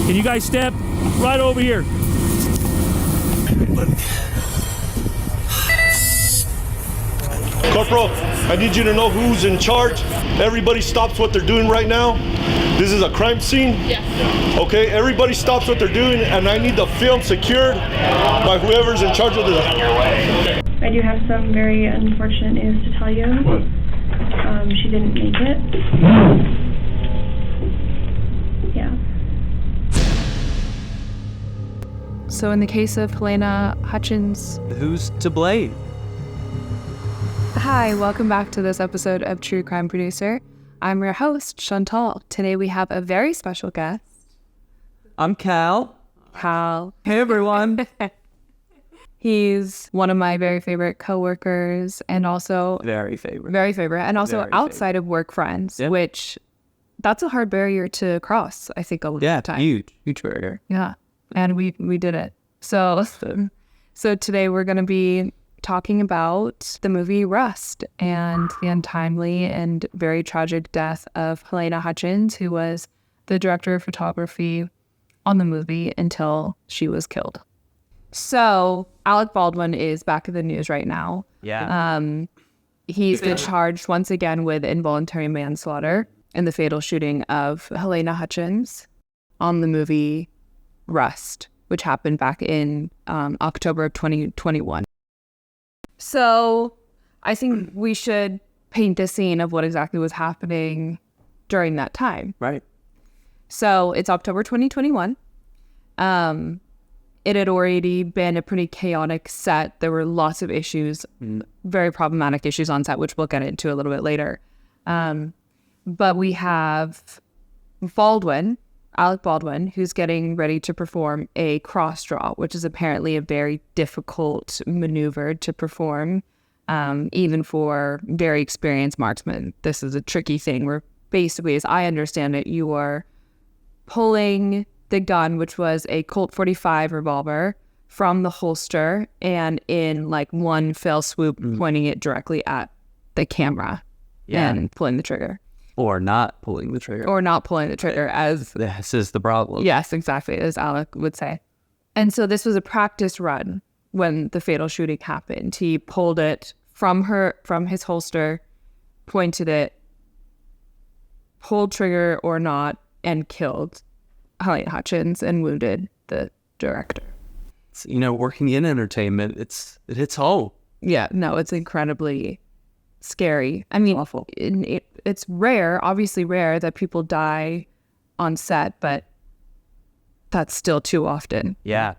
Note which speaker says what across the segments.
Speaker 1: Can you guys step right over here?
Speaker 2: Corporal, I need you to know who's in charge. Everybody stops what they're doing right now. This is a crime scene.
Speaker 3: Yeah.
Speaker 2: Okay, everybody stops what they're doing, and I need the film secured by whoever's in charge of the...
Speaker 4: I do have some very unfortunate news to tell you.
Speaker 2: What?
Speaker 4: She didn't make it. Yeah.
Speaker 5: So in the case of Halyna Hutchins...
Speaker 6: Who's to blame?
Speaker 5: Hi, welcome back to this episode of True Crime Producer. I'm your host, Chantal. Today we have a very special guest.
Speaker 6: I'm Cal.
Speaker 5: Cal.
Speaker 6: Hey, everyone.
Speaker 5: He's one of my very favorite coworkers and also...
Speaker 6: Very favorite.
Speaker 5: Very favorite. And also
Speaker 6: Very
Speaker 5: outside of work friends,
Speaker 6: Yep.
Speaker 5: which that's a hard barrier to cross, I think, a lot of
Speaker 6: Yeah,
Speaker 5: time.
Speaker 6: huge barrier.
Speaker 5: Yeah, and we did it. So today we're going to be talking about the movie Rust and the untimely and very tragic death of Halyna Hutchins, who was the director of photography on the movie until she was killed. So Alec Baldwin is back in the news right now.
Speaker 6: Yeah.
Speaker 5: He's been charged once again with involuntary manslaughter in the fatal shooting of Halyna Hutchins on the movie Rust, which happened back in October of 2021. So I think we should paint a scene of what exactly was happening during that time.
Speaker 6: Right.
Speaker 5: So it's October 2021. It had already been a pretty chaotic set. There were lots of issues, very problematic issues on set, which we'll get into a little bit later. But we have Alec Baldwin, who's getting ready to perform a cross draw, which is apparently a very difficult maneuver to perform, even for very experienced marksmen. This is a tricky thing where basically, as I understand it, you are pulling the gun, which was a Colt 45 revolver, from the holster and in like one fell swoop, pointing it directly at the camera and pulling the trigger.
Speaker 6: Or not pulling the trigger.
Speaker 5: Or not pulling the trigger, as...
Speaker 6: This is the problem.
Speaker 5: Yes, exactly, as Alec would say. And so this was a practice run when the fatal shooting happened. He pulled it from his holster, pointed it, pulled trigger or not, and killed Halyna Hutchins and wounded the director.
Speaker 6: It's, working in entertainment, it hits home.
Speaker 5: Yeah, no, it's incredibly scary. I mean,
Speaker 6: Awful.
Speaker 5: It's rare, obviously rare, that people die on set, but that's still too often.
Speaker 6: Yeah.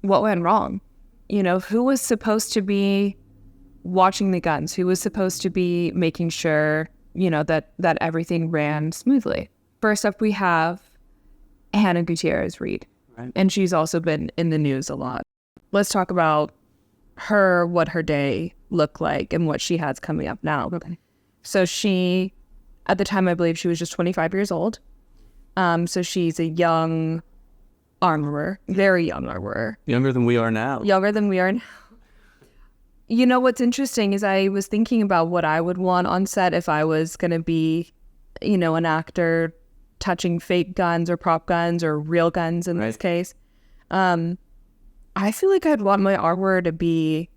Speaker 5: What went wrong? Who was supposed to be watching the guns? Who was supposed to be making sure, that everything ran smoothly? First up, we have Hannah Gutierrez-Reed,
Speaker 6: Right.
Speaker 5: and she's also been in the news a lot. Let's talk about her, what her day looked like, and what she has coming up now. Okay. So she, at the time, I believe she was just 25 years old. So she's a young armorer, very young armorer.
Speaker 6: Younger than we are now.
Speaker 5: Younger than we are now. What's interesting is I was thinking about what I would want on set if I was going to be, an actor touching fake guns or prop guns or real guns in this case. I feel like I'd want my armorer to be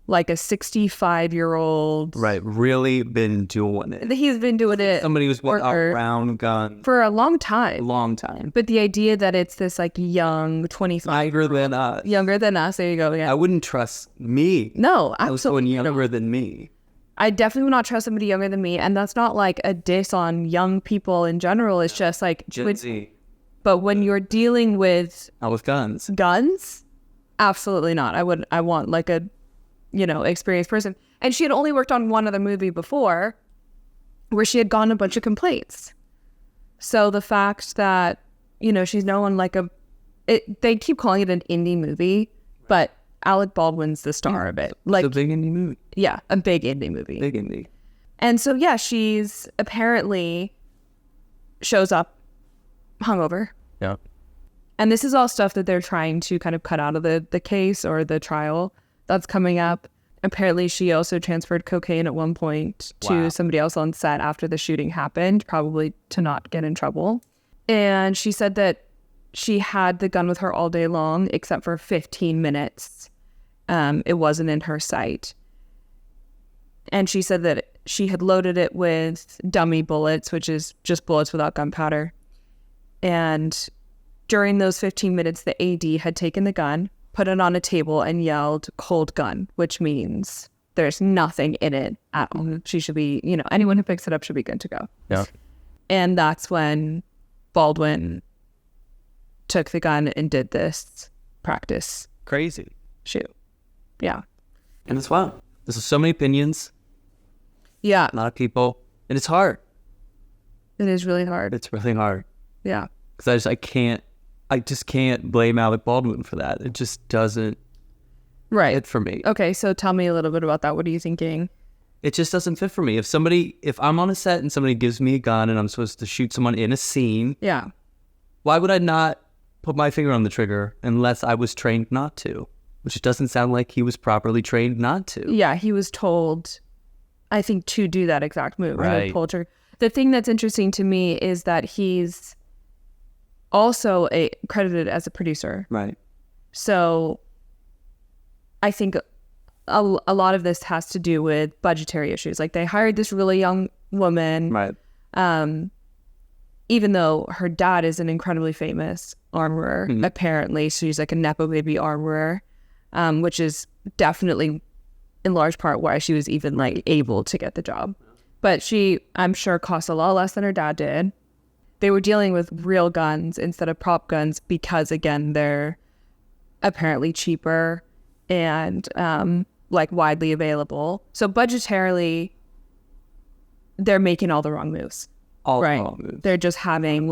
Speaker 5: like a 65-year-old.
Speaker 6: Right. Really been doing it.
Speaker 5: He's been doing it.
Speaker 6: Somebody who's around gun.
Speaker 5: For a long time.
Speaker 6: Long time.
Speaker 5: But the idea that it's this like young 25.
Speaker 6: Younger than us.
Speaker 5: Younger than us. There you go. Yeah.
Speaker 6: I wouldn't trust me.
Speaker 5: No,
Speaker 6: I was going
Speaker 5: absolutely.
Speaker 6: younger than me.
Speaker 5: I definitely would not trust somebody younger than me. And that's not like a diss on young people in general. It's just like...
Speaker 6: Gen Z.
Speaker 5: But when you're dealing with...
Speaker 6: Not with guns.
Speaker 5: Guns? Absolutely not. I want like a... experienced person. And she had only worked on one other movie before where she had gotten a bunch of complaints. So the fact that, she's known like they keep calling it an indie movie, but Alec Baldwin's the star of it. Like
Speaker 6: It's a big indie movie.
Speaker 5: Yeah, a big indie movie.
Speaker 6: Big indie.
Speaker 5: And so, yeah, she's apparently shows up hungover.
Speaker 6: Yeah.
Speaker 5: And this is all stuff that they're trying to kind of cut out of the case or the trial that's coming up. Apparently, she also transferred cocaine at one point to somebody else on set after the shooting happened, probably to not get in trouble. And she said that she had the gun with her all day long, except for 15 minutes. It wasn't in her sight. And she said that she had loaded it with dummy bullets, which is just bullets without gunpowder. And during those 15 minutes, the AD had taken the gun, put it on a table, and yelled, "Cold gun," which means there's nothing in it at all. She should be, anyone who picks it up should be good to go.
Speaker 6: Yeah.
Speaker 5: And that's when Baldwin took the gun and did this practice
Speaker 6: Crazy.
Speaker 5: shoot. Yeah.
Speaker 6: And it's wild. There's so many opinions,
Speaker 5: Yeah.
Speaker 6: a lot of people, and it's hard.
Speaker 5: It is really hard.
Speaker 6: It's really hard.
Speaker 5: Yeah.
Speaker 6: Because I just can't blame Alec Baldwin for that. It just doesn't
Speaker 5: Right.
Speaker 6: fit for me.
Speaker 5: Okay, so tell me a little bit about that. What are you thinking?
Speaker 6: It just doesn't fit for me. If I'm on a set and somebody gives me a gun and I'm supposed to shoot someone in a scene,
Speaker 5: Yeah.
Speaker 6: why would I not put my finger on the trigger unless I was trained not to? Which doesn't sound like he was properly trained not to.
Speaker 5: Yeah, he was told, I think, to do that exact move.
Speaker 6: Right.
Speaker 5: Pull trigger. The thing that's interesting to me is that he's also credited as a producer.
Speaker 6: Right.
Speaker 5: So I think a lot of this has to do with budgetary issues. Like, they hired this really young woman,
Speaker 6: Right.
Speaker 5: even though her dad is an incredibly famous armorer. Apparently, she's like a Nepo baby armorer, which is definitely in large part why she was even like able to get the job. But she, I'm sure, cost a lot less than her dad did. They were dealing with real guns instead of prop guns because, again, they're apparently cheaper and like widely available. So budgetarily, they're making all the wrong moves.
Speaker 6: All
Speaker 5: Right.
Speaker 6: wrong moves.
Speaker 5: They're just having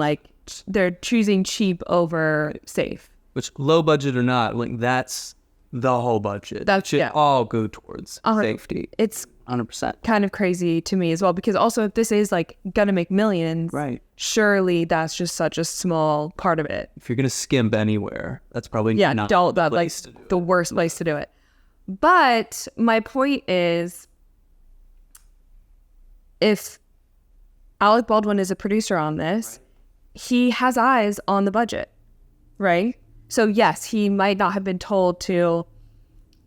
Speaker 5: they're choosing cheap over safe.
Speaker 6: Which, low budget or not, like, that's the whole budget.
Speaker 5: That
Speaker 6: should all go towards safety.
Speaker 5: It's
Speaker 6: 100%.
Speaker 5: kind of crazy to me as well, because also if this is like gonna make millions,
Speaker 6: Right.
Speaker 5: surely that's just such a small part of it.
Speaker 6: If you're going to skimp anywhere, that's probably
Speaker 5: Yeah,
Speaker 6: not
Speaker 5: don't
Speaker 6: the
Speaker 5: that like
Speaker 6: place to do it.
Speaker 5: the worst place to do it. But my point is, if Alec Baldwin is a producer on this, he has eyes on the budget, right? So yes, he might not have been told to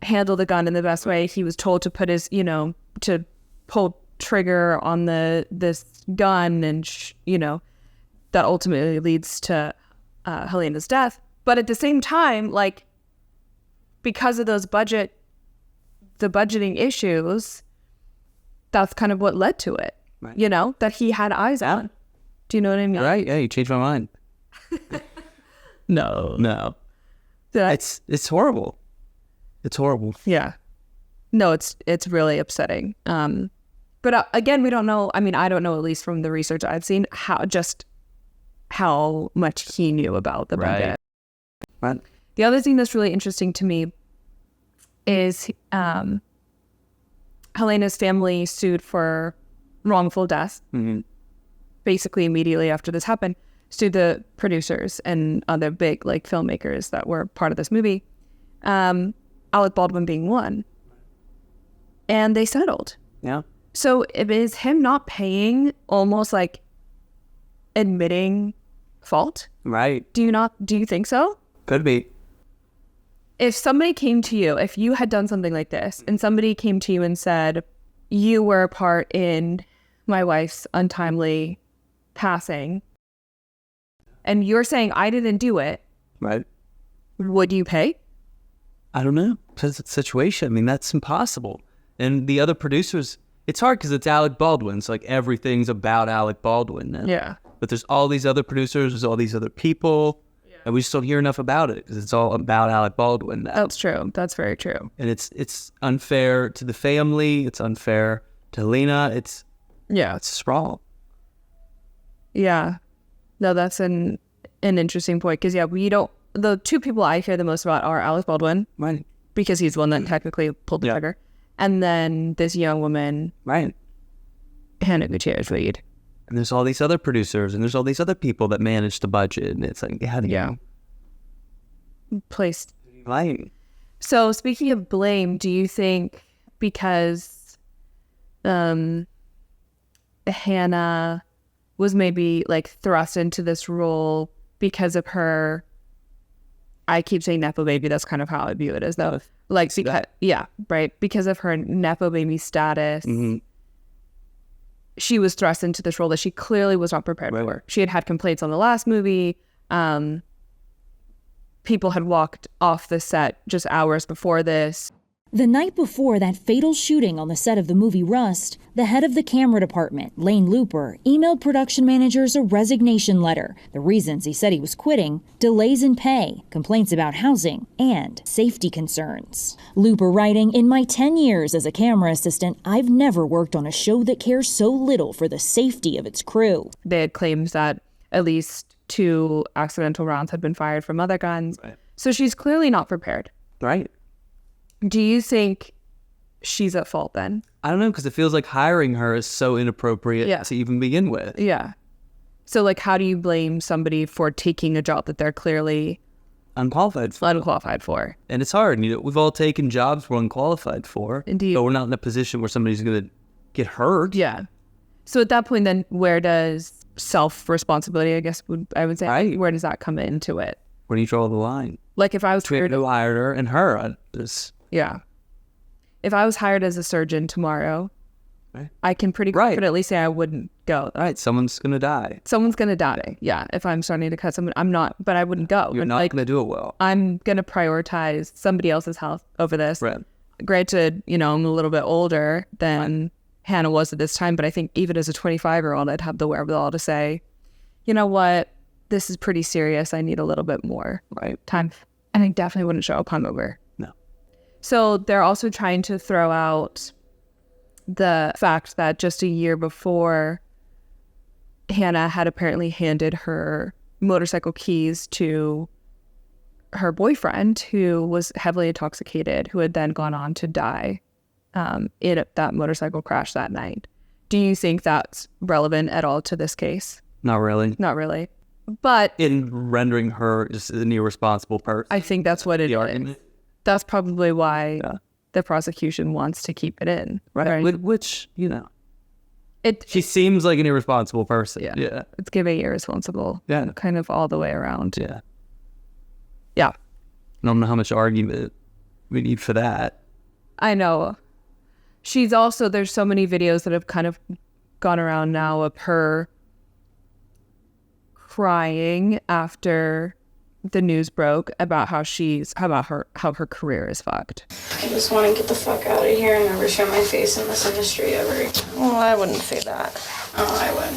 Speaker 5: handle the gun in the best way. He was told to put his, to pull trigger on this gun, and that ultimately leads to Halyna's death. But at the same time, like, because of the budgeting issues, that's kind of what led to it.
Speaker 6: Right.
Speaker 5: That he had eyes on. Do you know what I mean?
Speaker 6: Right. Yeah, you changed my mind. No. It's horrible. It's horrible.
Speaker 5: Yeah. No, it's really upsetting. But again, we don't know. I mean, I don't know, at least from the research I've seen, how much he knew about the budget.
Speaker 6: Right.
Speaker 5: The other thing that's really interesting to me is Halyna's family sued for wrongful death.
Speaker 6: Mm-hmm.
Speaker 5: Basically, immediately after this happened, sued the producers and other big filmmakers that were part of this movie. Alec Baldwin being one. And they settled.
Speaker 6: Yeah.
Speaker 5: So is him not paying almost like admitting fault?
Speaker 6: Right.
Speaker 5: Do you think so?
Speaker 6: Could be.
Speaker 5: If somebody came to you, if you had done something like this, and somebody came to you and said, you were a part in my wife's untimely passing, and you're saying I didn't do it,
Speaker 6: Right.
Speaker 5: would you pay?
Speaker 6: I don't know. Because it's a situation. I mean, that's impossible. And the other producers, it's hard because it's Alec Baldwin. So like everything's about Alec Baldwin now.
Speaker 5: Yeah.
Speaker 6: But there's all these other producers, there's all these other people, and we just don't hear enough about it because it's all about Alec Baldwin now.
Speaker 5: That's true. That's very true.
Speaker 6: And it's unfair to the family. It's unfair to Halyna. It's just wrong.
Speaker 5: Yeah. No, that's an interesting point, because the two people I hear the most about are Alec Baldwin,
Speaker 6: Right.
Speaker 5: because he's the one that technically pulled the trigger, and then this young woman,
Speaker 6: Right.
Speaker 5: Hannah Gutierrez-Reed.
Speaker 6: And there's all these other producers and there's all these other people that manage the budget. And it's like, how do you
Speaker 5: Placed.
Speaker 6: blame?
Speaker 5: So speaking of blame, do you think because Hannah was maybe thrust into this role because of her, I keep saying Nepo baby, that's kind of how I view it as though. Like, because, yeah, right. Because of her Nepo baby status, she was thrust into this role that she clearly was not prepared for. She had had complaints on the last movie. People had walked off the set just hours before this.
Speaker 3: The night before that fatal shooting on the set of the movie Rust, the head of the camera department, Lane Looper, emailed production managers a resignation letter. The reasons he said he was quitting: delays in pay, complaints about housing, and safety concerns. Looper writing, "In my 10 years as a camera assistant, I've never worked on a show that cares so little for the safety of its crew."
Speaker 5: They had claimed that at least 2 accidental rounds had been fired from other guns. Right. So she's clearly not prepared.
Speaker 6: Right.
Speaker 5: Do you think she's at fault then?
Speaker 6: I don't know, because it feels like hiring her is so inappropriate to even begin with.
Speaker 5: Yeah. So, like, how do you blame somebody for taking a job that they're clearly
Speaker 6: unqualified
Speaker 5: for? And
Speaker 6: it's hard. You know, we've all taken jobs we're unqualified for.
Speaker 5: Indeed.
Speaker 6: But we're not in a position where somebody's going to get hurt.
Speaker 5: Yeah. So at that point, then, where does self-responsibility, I guess I would say, where does that come into it?
Speaker 6: Where do you draw the line?
Speaker 5: Like, if I was
Speaker 6: hired her and her,
Speaker 5: yeah. If I was hired as a surgeon tomorrow, I can pretty confidently say I wouldn't go.
Speaker 6: Right. Someone's going to die.
Speaker 5: Yeah. If I'm starting to cut someone, I'm not, but I wouldn't go.
Speaker 6: You're not going to do it well.
Speaker 5: I'm going to prioritize somebody else's health over this.
Speaker 6: Right.
Speaker 5: Granted, you know, I'm a little bit older than Hannah was at this time, but I think even as a 25-year-old, I'd have the wherewithal to say, you know what, this is pretty serious. I need a little bit more time. And I definitely wouldn't show up hungover. So they're also trying to throw out the fact that just a year before, Hannah had apparently handed her motorcycle keys to her boyfriend, who was heavily intoxicated, who had then gone on to die in that motorcycle crash that night. Do you think that's relevant at all to this case?
Speaker 6: Not really.
Speaker 5: Not really. But
Speaker 6: in rendering her just an irresponsible person.
Speaker 5: I think that's what it is. Argument. That's probably why the prosecution wants to keep it in.
Speaker 6: Right. Which, you know, she seems like an irresponsible person.
Speaker 5: Yeah. It's giving irresponsible.
Speaker 6: Yeah.
Speaker 5: Kind of all the way around.
Speaker 6: Yeah.
Speaker 5: Yeah.
Speaker 6: I don't know how much argument we need for that.
Speaker 5: I know. She's also, there's so many videos that have kind of gone around now of her crying after the news broke about how her career is fucked.
Speaker 7: I just want to get the fuck out of here and never show my face in this industry ever again. Well, I wouldn't say that. Oh, I would.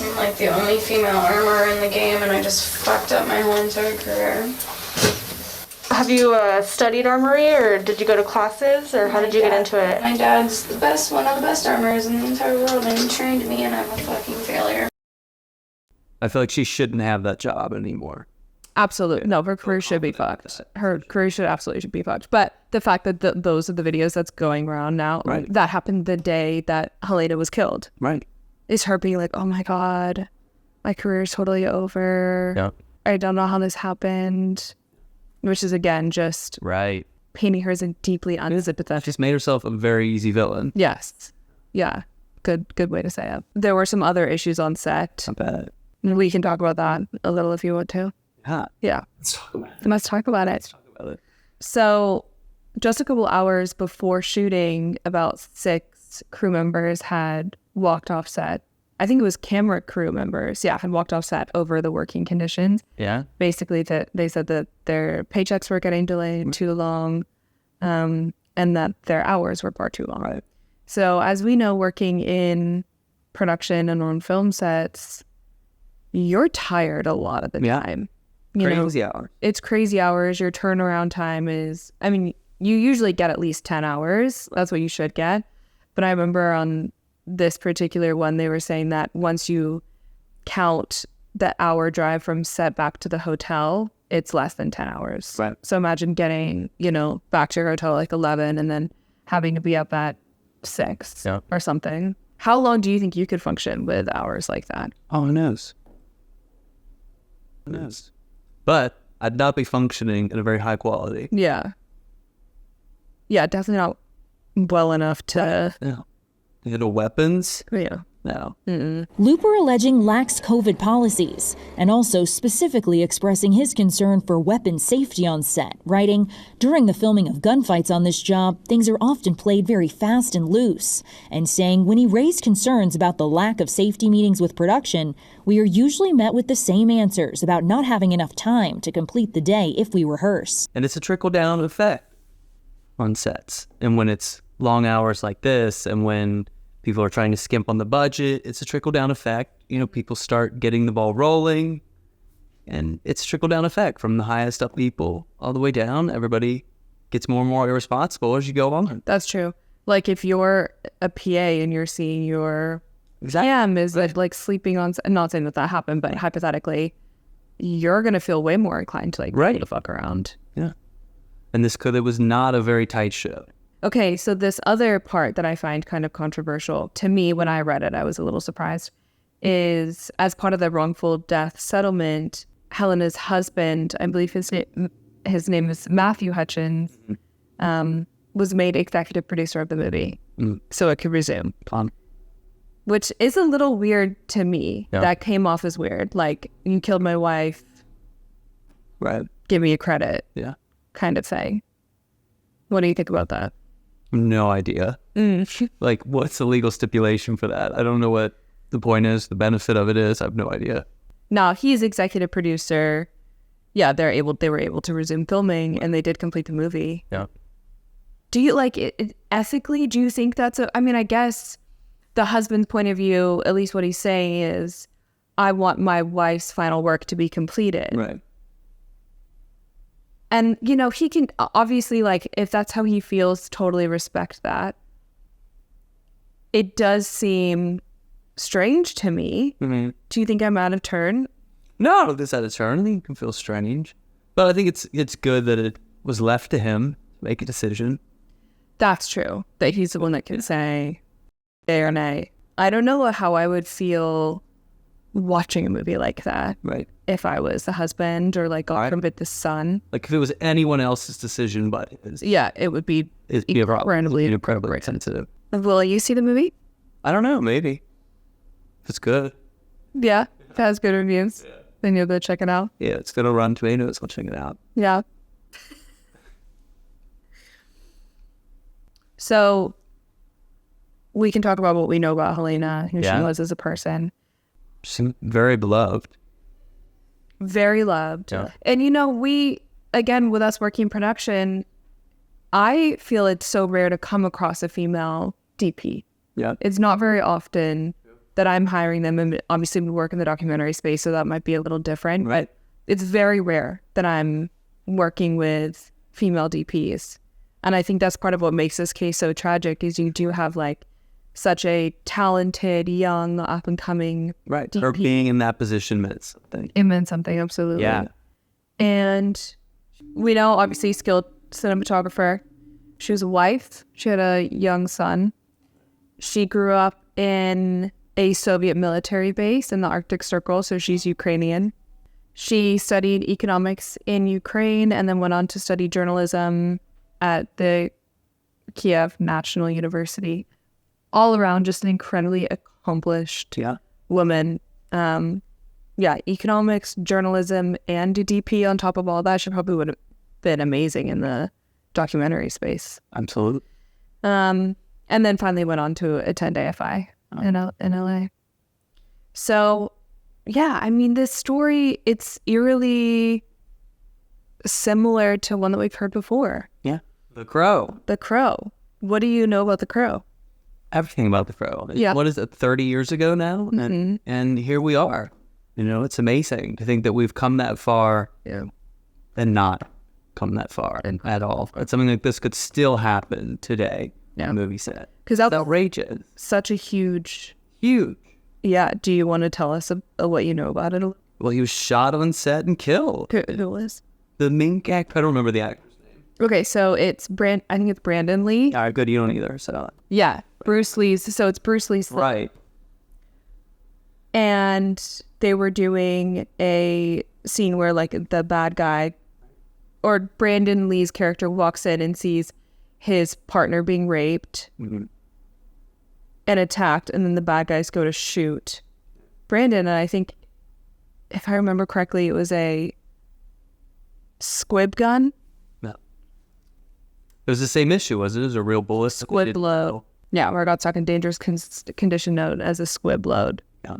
Speaker 7: I'm like the only female armorer in the game, and I just fucked up my whole entire career. Have you studied armory, or did you go to classes, or how did you get into it? My dad's one of the best armorers in the entire world, and he trained me, and I'm a fucking failure.
Speaker 6: I feel like she shouldn't have that job anymore.
Speaker 5: Absolutely. No, her career should be fucked. Her career should be fucked. But the fact that those are the videos that's going around now, that happened the day that Halyna was killed.
Speaker 6: Right.
Speaker 5: Is her being like, oh my God, my career is totally over.
Speaker 6: Yep.
Speaker 5: I don't know how this happened. Which is, again, just painting her as a deeply unsympathetic.
Speaker 6: She's made herself a very easy villain.
Speaker 5: Yes. Yeah. Good way to say it. There were some other issues on set.
Speaker 6: Not bad.
Speaker 5: We can talk about that a little if you want to. Yeah.
Speaker 6: Let's talk about it.
Speaker 5: Let's talk about it. So just a couple hours before shooting, about 6 crew members had walked off set. I think it was camera crew members, had walked off set over the working conditions.
Speaker 6: Yeah.
Speaker 5: Basically, they said that their paychecks were getting delayed too long, and that their hours were far too long.
Speaker 6: Right.
Speaker 5: So as we know, working in production and on film sets, you're tired a lot of the time.
Speaker 6: Crazy hours.
Speaker 5: It's crazy hours. Your turnaround time is, I mean, you usually get at least 10 hours. That's what you should get. But I remember on this particular one, they were saying that once you count the hour drive from set back to the hotel, it's less than 10 hours.
Speaker 6: Right.
Speaker 5: So imagine getting, back to your hotel like 11 and then having to be up at 6 or something. How long do you think you could function with hours like that?
Speaker 6: Oh, who knows? But I'd not be functioning at a very high quality.
Speaker 5: Yeah, definitely not well enough to...
Speaker 6: Yeah. Handle weapons.
Speaker 5: Yeah.
Speaker 6: No.
Speaker 3: Looper alleging lax COVID policies and also specifically expressing his concern for weapon safety on set, writing, "During the filming of gunfights on this job, things are often played very fast and loose," and saying when he raised concerns about the lack of safety meetings with production, "We are usually met with the same answers about not having enough time to complete the day if we rehearse."
Speaker 6: And it's a trickle-down effect on sets. And when it's long hours like this, and when people are trying to skimp on the budget, it's a trickle-down effect. You know, people start getting the ball rolling, and it's a trickle-down effect from the highest up people all the way down. Everybody gets more and more irresponsible as you go on.
Speaker 5: That's true. Like if you're a PA and you're seeing your PM is like sleeping on, not saying that happened, but hypothetically, you're going to feel way more inclined to like to fuck around.
Speaker 6: Yeah. And it was not a very tight show.
Speaker 5: Okay, so this other part that I find kind of controversial, to me when I read it, I was a little surprised, is as part of the wrongful death settlement, Halyna's husband, I believe his name is Matthew Hutchins, was made executive producer of the movie, so it could resume. Which is a little weird to me. Yeah. That came off as weird. Like, you killed my wife,
Speaker 6: right?
Speaker 5: Give me a credit.
Speaker 6: Yeah.
Speaker 5: Kind of thing. What do you think about that?
Speaker 6: No idea. Like, what's the legal stipulation for that? I don't know what the point is, the benefit of it is. I have no idea.
Speaker 5: No, he's executive producer. Yeah, they were able to resume filming, and they did complete the movie.
Speaker 6: Yeah.
Speaker 5: Do you like it ethically? Do you think that's I mean, I guess the husband's point of view, at least what he's saying is, I want my wife's final work to be completed.
Speaker 6: Right.
Speaker 5: And, you know, he can obviously, like, if that's how he feels, totally respect that. It does seem strange to me. Mm-hmm. Do you think I'm out of turn?
Speaker 6: No, I don't think it's out of turn. I think it can feel strange. But I think it's good that it was left to him to make a decision.
Speaker 5: That's true. That he's the one that can say yay or nay. I don't know how I would feel watching a movie like that.
Speaker 6: Right.
Speaker 5: If I was the husband or like God forbid the son.
Speaker 6: Like if it was anyone else's decision, but
Speaker 5: it would be incredibly
Speaker 6: sensitive.
Speaker 5: Will you see the movie?
Speaker 6: I don't know, maybe. If it's good.
Speaker 5: Yeah, if it has good reviews, then you'll go check it out.
Speaker 6: Yeah, it's gonna run tomatoes. I'll check it out.
Speaker 5: Yeah. So we can talk about what we know about Halyna, who she was as a person.
Speaker 6: She's very beloved.
Speaker 5: Very loved.
Speaker 6: Yeah.
Speaker 5: And, you know, with us working in production, I feel it's so rare to come across a female DP.
Speaker 6: Yeah.
Speaker 5: It's not very often that I'm hiring them. And obviously we work in the documentary space, so that might be a little different.
Speaker 6: Right.
Speaker 5: It's very rare that I'm working with female DPs. And I think that's part of what makes this case so tragic is you do have like such a talented, young, up-and-coming DP.
Speaker 6: Her being in that position meant something.
Speaker 5: It meant something, absolutely.
Speaker 6: Yeah.
Speaker 5: And we know, obviously, skilled cinematographer. She was a wife. She had a young son. She grew up in a Soviet military base in the Arctic Circle, so she's Ukrainian. She studied economics in Ukraine and then went on to study journalism at the Kiev National University. All around, just an incredibly accomplished woman. Economics, journalism, and a DP on top of all that. She probably would have been amazing in the documentary space.
Speaker 6: Absolutely.
Speaker 5: And then finally went on to attend AFI in LA. So, yeah, I mean, this story, it's eerily similar to one that we've heard before.
Speaker 6: Yeah. The Crow.
Speaker 5: The Crow. What do you know about The Crow?
Speaker 6: Everything about The Crow.
Speaker 5: Yeah.
Speaker 6: What is it, 30 years ago now?
Speaker 5: Mm-hmm.
Speaker 6: And here we are. You know, it's amazing to think that we've come that far and not come that far at all. That something like this could still happen today on a movie set.
Speaker 5: Because that's
Speaker 6: outrageous.
Speaker 5: Such a huge.
Speaker 6: Yeah.
Speaker 5: Do you want to tell us what you know about it?
Speaker 6: Well, he was shot on set and killed.
Speaker 5: Who was?
Speaker 6: The main actor. I don't remember the actor's name.
Speaker 5: Okay, so I think it's Brandon Lee.
Speaker 6: All right, good. You don't either. So.
Speaker 5: Yeah. Bruce Lee's. So it's Bruce Lee's.
Speaker 6: Right.
Speaker 5: And they were doing a scene where like the bad guy or Brandon Lee's character walks in and sees his partner being raped.
Speaker 6: Mm-hmm.
Speaker 5: and attacked, and then the bad guys go to shoot Brandon, and I think, if I remember correctly, it was a squib gun.
Speaker 6: No. It was the same issue, wasn't it? It was a real bullet.
Speaker 5: Squib load. Yeah, where it got stuck in dangerous condition known as a squib load.
Speaker 6: Yeah.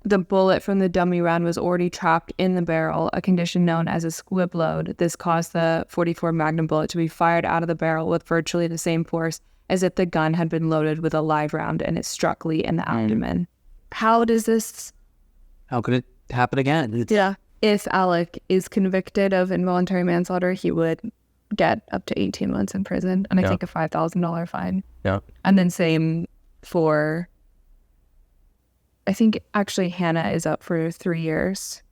Speaker 5: The bullet from the dummy round was already trapped in the barrel, a condition known as a squib load. This caused the .44 Magnum bullet to be fired out of the barrel with virtually the same force as if the gun had been loaded with a live round and it struck Lee in the abdomen. How could it happen again? Yeah. If Alec is convicted of involuntary manslaughter, he would get up to 18 months in prison and I think a $5,000 fine.
Speaker 6: Yeah.
Speaker 5: And then same for, I think actually Hannah is up for 3 years.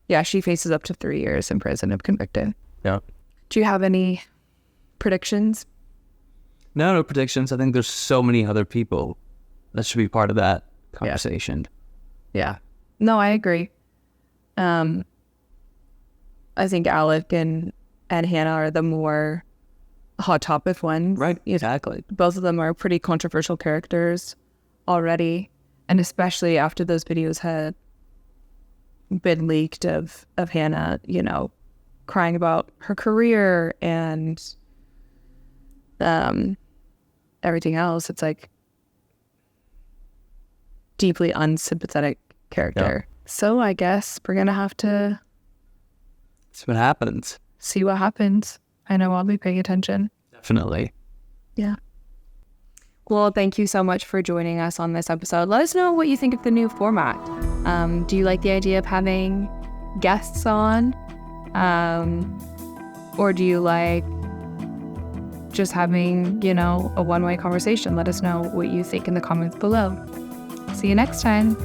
Speaker 5: Yeah, she faces up to 3 years in prison if convicted.
Speaker 6: Yeah.
Speaker 5: Do you have any predictions?
Speaker 6: No predictions. I think there's so many other people that should be part of that conversation.
Speaker 5: Yeah. No, I agree. I think Alec and Hannah are the more hot topic ones.
Speaker 6: Right, exactly.
Speaker 5: Both of them are pretty controversial characters already, and especially after those videos had been leaked of Hannah, you know, crying about her career and everything else. It's like deeply unsympathetic character.
Speaker 6: Yeah.
Speaker 5: So I guess we're gonna have to
Speaker 6: See what happens.
Speaker 5: see what happens. I know I'll be paying attention.
Speaker 6: Definitely.
Speaker 5: Yeah. Well, thank you so much for joining us on this episode. Let us know what you think of the new format. Do you like the idea of having guests on? Or do you like just having, you know, a one-way conversation? Let us know what you think in the comments below. See you next time.